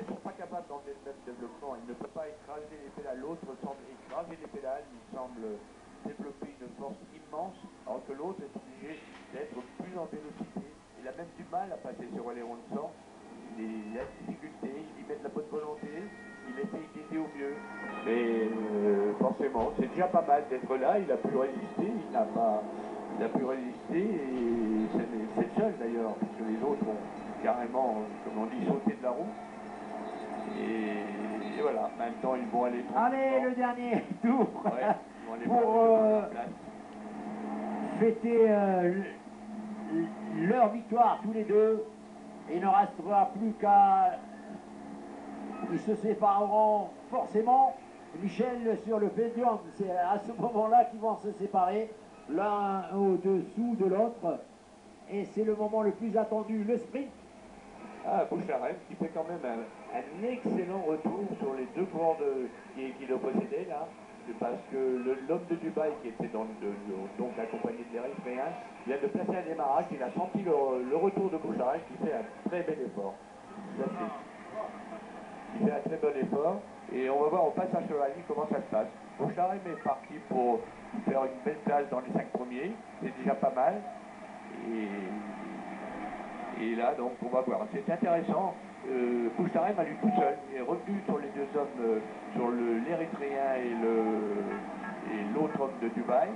ne sont pas capables d'enlever le même développement. Il ne peut pas écraser les pédales. L'autre semble écraser les pédales, il semble développer une force immense, alors que l'autre est obligé d'être plus en vélocité. Il a même du mal à passer sur l'aileron de 100. Il a des difficultés, il y met de la bonne volonté, il essaye d'aider au mieux. Mais forcément, c'est déjà pas mal d'être là, il a pu résister, il a pu résister et c'est le seul d'ailleurs, parce que les autres ont carrément, comme on dit, sauté de la roue. Et voilà, en même temps ils vont aller... Allez, le dernier tour ouais, pour fêter leur victoire tous les deux. Il ne restera plus qu'à... Ils se sépareront forcément. Michel sur le podium, c'est à ce moment-là qu'ils vont se séparer, l'un au-dessous de l'autre. Et c'est le moment le plus attendu, le sprint. Ah, Boucharem qui fait quand même un excellent retour sur les deux coureurs qui le possédaient là. Parce que l'homme de Dubaï qui était donc accompagné de l'Érythréen vient de placer un démarrage. Il a senti le retour de Boucharem qui fait un très bel effort. Il fait un très bon effort. Et on va voir au passage sur la ligne comment ça se passe. Boucharem est parti pour faire une belle place dans les 5 premiers. C'est déjà pas mal. Et là, donc, on va voir. C'est intéressant. Boucharem a lui tout seul. Il est revenu sur les deux hommes, sur l'Érythréen et l'autre homme de Dubaï.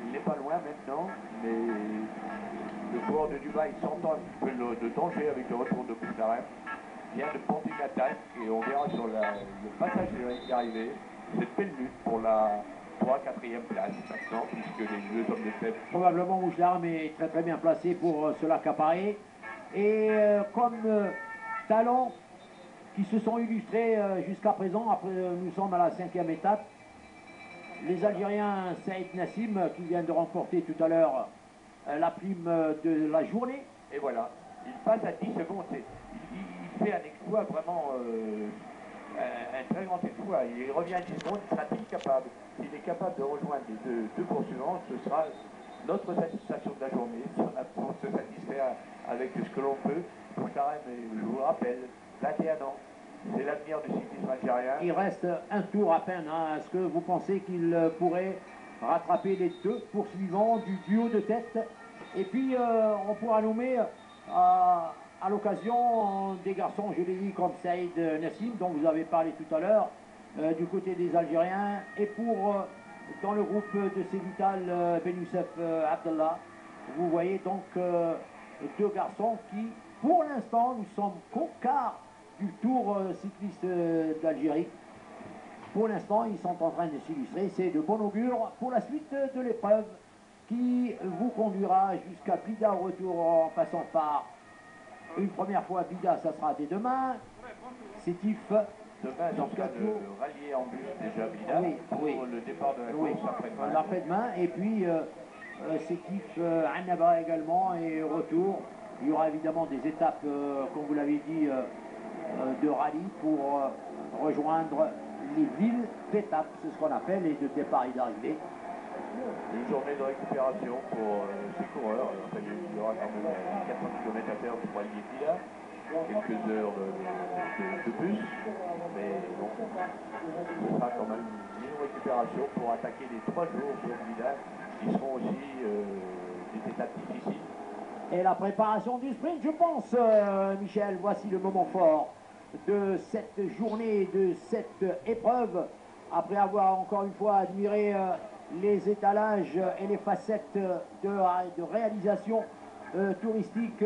Il n'est pas loin maintenant, mais le coureur de Dubaï sentant un petit peu de danger avec le retour de Boucharem vient de porter une attaque et on verra sur le passage de la ligne d'arrivée cette belle lutte pour la 3-4e place maintenant, puisque les deux hommes de tête. Probablement Boucharem est très très bien placé pour se l'accaparer. Et comme talents qui se sont illustrés jusqu'à présent, après nous sommes à la 5e étape, les Algériens Saïd Nassim qui vient de remporter tout à l'heure la prime de la journée. Et voilà, il passe à 10 secondes, il fait un exploit vraiment, un très grand exploit, il revient à 10 secondes, il sera-t-il capable, s'il est capable de rejoindre les deux poursuivants, ce sera notre satisfaction de la journée, si on a pour se satisfaire avec ce que l'on peut. Boucharem, je vous rappelle, 21 ans, c'est l'avenir du cyclisme algérien. Il reste un tour à peine. Hein. Est-ce que vous pensez qu'il pourrait rattraper les deux poursuivants du duo de tête? Et puis on pourra nommer à l'occasion des garçons, je l'ai dit, comme Saïd Nassim, dont vous avez parlé tout à l'heure, du côté des Algériens, et pour dans le groupe de Sévital, Ben Youssef Abdallah. Vous voyez donc deux garçons qui, pour l'instant, nous sommes qu'au quart du tour cycliste d'Algérie. Pour l'instant, ils sont en train de s'illustrer. C'est de bon augure pour la suite de l'épreuve qui vous conduira jusqu'à Bida au retour en passant par une première fois Bida, ça sera dès demain. Sétif. Demain, donc le rallier en bus déjà Bida pour le départ de la course après-demain. L'après-demain. Et puis Sétif Annaba également et retour. Il y aura évidemment des étapes, comme vous l'avez dit, de rallye pour rejoindre les villes d'étape, c'est ce qu'on appelle, et de départ et d'arrivée. Une journée de récupération pour ces coureurs. Enfin, il y aura quand même 400 km à faire pour rallier Bida, quelques heures de bus, mais bon, ce sera quand même une récupération pour attaquer les 3 jours sur Bida, qui seront aussi des étapes difficiles. Et la préparation du sprint, je pense, Michel, voici le moment fort de cette journée, de cette épreuve. Après avoir encore une fois admiré les étalages et les facettes de réalisation touristique,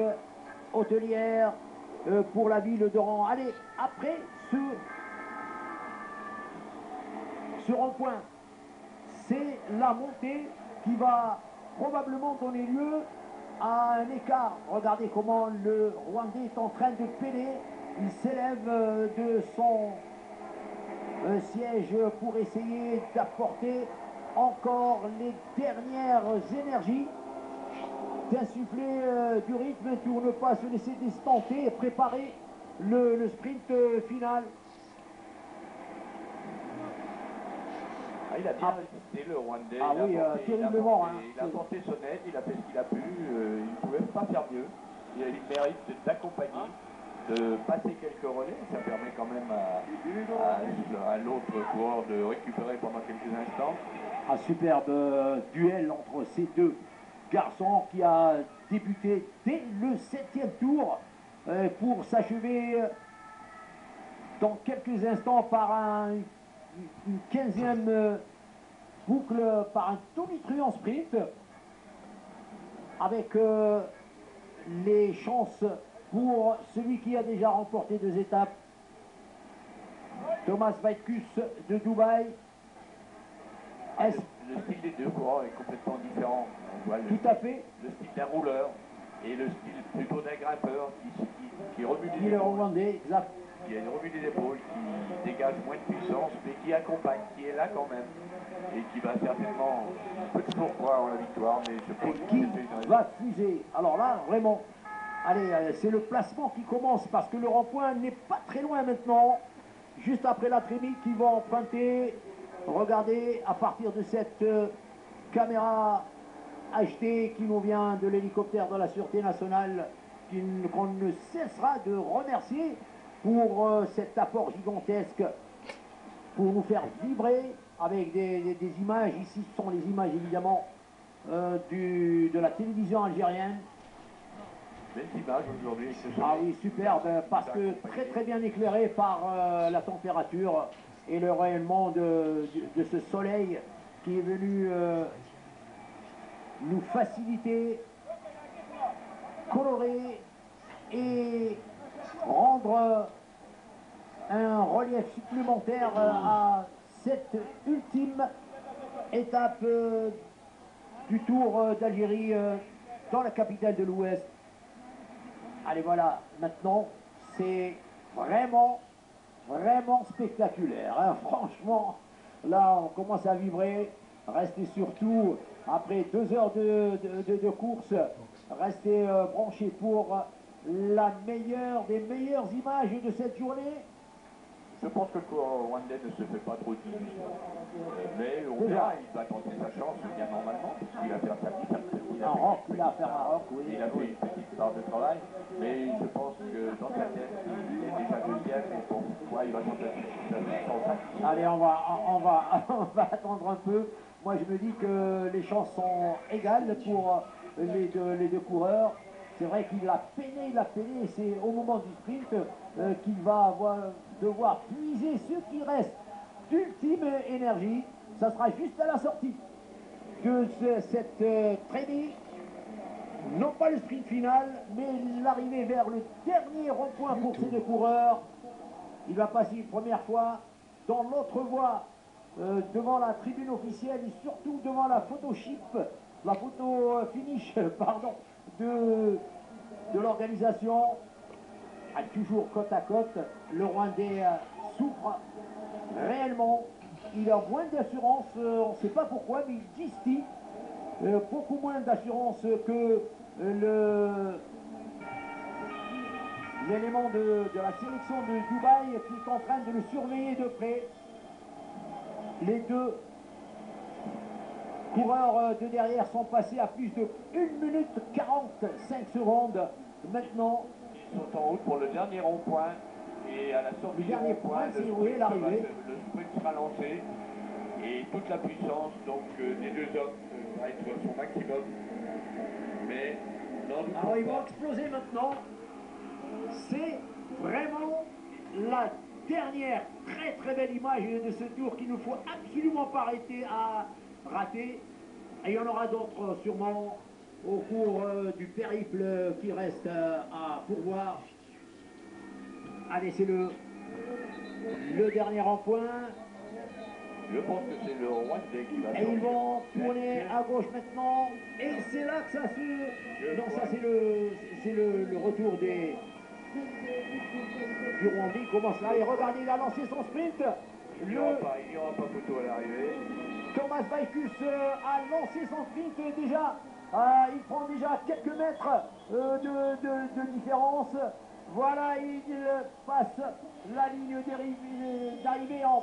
hôtelière pour la ville d'Oran. Allez, après ce rond-point, c'est la montée qui va probablement donner lieu à un écart. Regardez comment le Rwandais est en train de peiner. Il s'élève de son siège pour essayer d'apporter encore les dernières énergies, d'insuffler du rythme pour ne pas se laisser distancer et préparer le sprint final. Il a bien résisté, le Rwandais. Ah oui, terriblement. Il a porté son aide, il a fait ce qu'il a pu. Il ne pouvait pas faire mieux. Il mérite d'accompagner. de passer quelques relais. Ça permet quand même à l'autre coureur de récupérer pendant quelques instants. Un superbe duel entre ces deux garçons qui a débuté dès le 7e tour pour s'achever dans quelques instants par une 15e boucle, par un tonitruant sprint avec les chances pour celui qui a déjà remporté 2 étapes, Thomas Vaitkus de Dubaï. Le style des deux coureurs est complètement différent. On voit Tout à fait. Le style d'un rouleur et le style plutôt d'un grimpeur qui remue Qui les épaules. Exact. Qui a une remue des épaules, qui dégage moins de puissance, mais qui accompagne, qui est là quand même. Et qui va certainement, peu de pourquoi en la victoire, mais je pense et qui va fuser. Alors là, vraiment, allez, c'est le placement qui commence parce que le rond-point n'est pas très loin maintenant. Juste après la trémie qui va emprunter. Regardez, à partir de cette caméra HD qui nous vient de l'hélicoptère de la Sûreté nationale, qu'on ne cessera de remercier pour cet apport gigantesque, pour nous faire vibrer avec des images. Ici, ce sont les images évidemment de la télévision algérienne. Belle image aujourd'hui. Ah oui, superbe, parce que très très bien éclairé par la température et le rayonnement de ce soleil qui est venu nous faciliter, colorer et rendre un relief supplémentaire à cette ultime étape du Tour d'Algérie dans la capitale de l'Ouest. Allez, voilà, maintenant, c'est vraiment spectaculaire. Hein. Franchement, là, on commence à vibrer. Restez surtout, après 2 heures de course, restez branchés pour la meilleure des meilleures images de cette journée. Je pense que le coureur rwandais ne se fait pas trop d'illusions. Mais on verra, il va tenter sa chance bien normalement, puisqu'il va faire sa petite. Il a fait un rock, oui. Il a fait une petite part de travail, mais je pense que dans sa tête, il est déjà deuxième, et pour moi, il va tenter sa chance. Allez, on va attendre un peu. Moi, je me dis que les chances sont égales pour les deux coureurs. C'est vrai qu'il a peiné, et c'est au moment du sprint qu'il va devoir puiser ce qui reste d'ultime énergie. Ça sera juste à la sortie de cette traînée. Non pas le sprint final, mais l'arrivée vers le dernier rond-point pour ces deux coureurs. Il va passer une première fois dans l'autre voie, devant la tribune officielle et surtout devant la photo chip, la photo finish, pardon, de l'organisation. Toujours côte à côte, le Rwandais souffre réellement. Il a moins d'assurance, on ne sait pas pourquoi, mais il distille beaucoup moins d'assurance que l'élément de la sélection de Dubaï qui est en train de le surveiller de près. Les deux coureurs de derrière sont passés à plus de 1 minute 45 secondes maintenant. Ils sont en route pour le dernier rond-point et à la sortie du dernier point, c'est où est l'arrivée. Le sprint sera lancé et toute la puissance donc des deux hommes va être son maximum. Mais alors ils vont exploser maintenant. C'est vraiment la dernière très belle image de ce tour qu'il ne faut absolument pas arrêter à rater. Et il y en aura d'autres sûrement au cours du périple qui reste à pourvoir. Allez, c'est le dernier rond-point. Je pense que c'est le Rwandais qui va et ils vont tourner à gauche maintenant. Et c'est là que ça se... Non, ça c'est le retour du Rwandais. Il commence là. Et regardez, il a lancé son sprint. Il n'y aura pas photo à l'arrivée. Thomas Vaitkus a lancé son sprint déjà. Il prend déjà quelques mètres de différence. Voilà, il passe la ligne d'arrivée en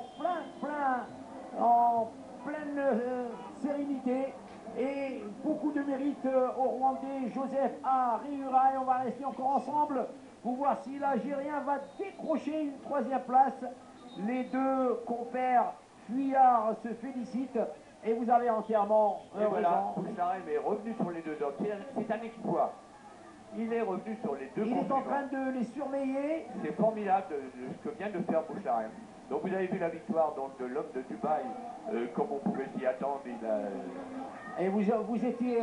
pleine sérénité. Et beaucoup de mérite au Rwandais Joseph Ariura. Et on va rester encore ensemble pour voir si l'Algérien va décrocher une 3e place. Les deux compères Fuyard se félicitent et vous avez entièrement Et voilà, raison. Boucharem est revenu sur les deux hommes. C'est un exploit. Il est revenu sur les deux Il est en concurrents. train de les surveiller. C'est formidable de ce que vient de faire Boucharem. Donc vous avez vu la victoire donc, de l'homme de Dubaï, comme on pouvait s'y attendre. Il a... Et vous étiez...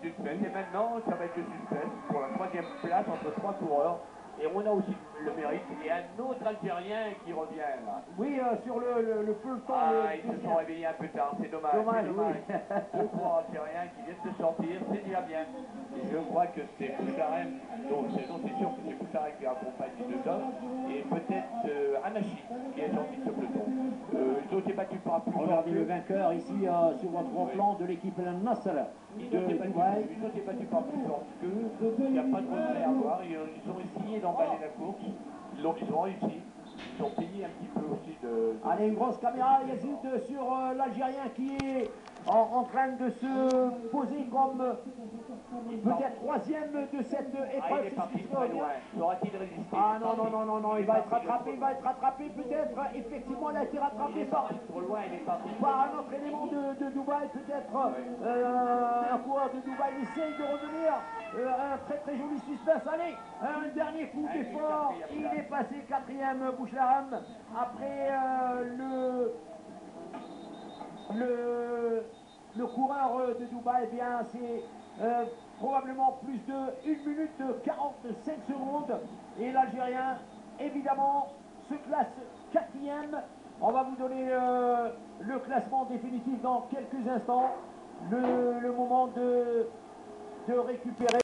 suspense. Et maintenant, ça va être le suspense pour la 3e place entre 3 coureurs. Et on a aussi le mérite. Il y a un autre Algérien qui revient là. Oui, sur le peloton. Ils se sont réveillés un peu tard, c'est dommage. Dommage, c'est dommage. oui. 2 coureurs algériens qui viennent de sortir, c'est déjà bien. Et je crois que c'est Boucharem, donc c'est sûr que c'est Boucharem qui accompagne les deux hommes, et peut-être Anachi qui est sorti de ce peloton. Ils ont été battus par plus. Regardez le vainqueur ici sur votre plan de l'équipe El Nasser Ils de ont été Dubaï. battus par plus fort qu'eux, il n'y a pas de regret à avoir. Ils ont essayé d'emballer la course, ils ont réussi. Ils ont payé un petit peu aussi de... Allez, une grosse caméra, Yazid, sur l'Algérien qui est en train de se poser comme peut-être 3e de cette épreuve. il est parti très loin. Saura-t-il résister? Ah non, il va être rattrapé, peut-être. Effectivement, il a été rattrapé Trop loin, il est parti. par un autre élément de Dubaï, peut-être un coureur de Dubaï essaye de revenir. Un très joli suspense. Allez, un dernier coup d'effort. Il est passé 4e Boucharem après le coureur de Dubaï. Eh bien, c'est probablement plus de 1 minute 45 secondes. Et l'Algérien, évidemment, se classe 4e. On va vous donner le classement définitif dans quelques instants. Le moment de récupérer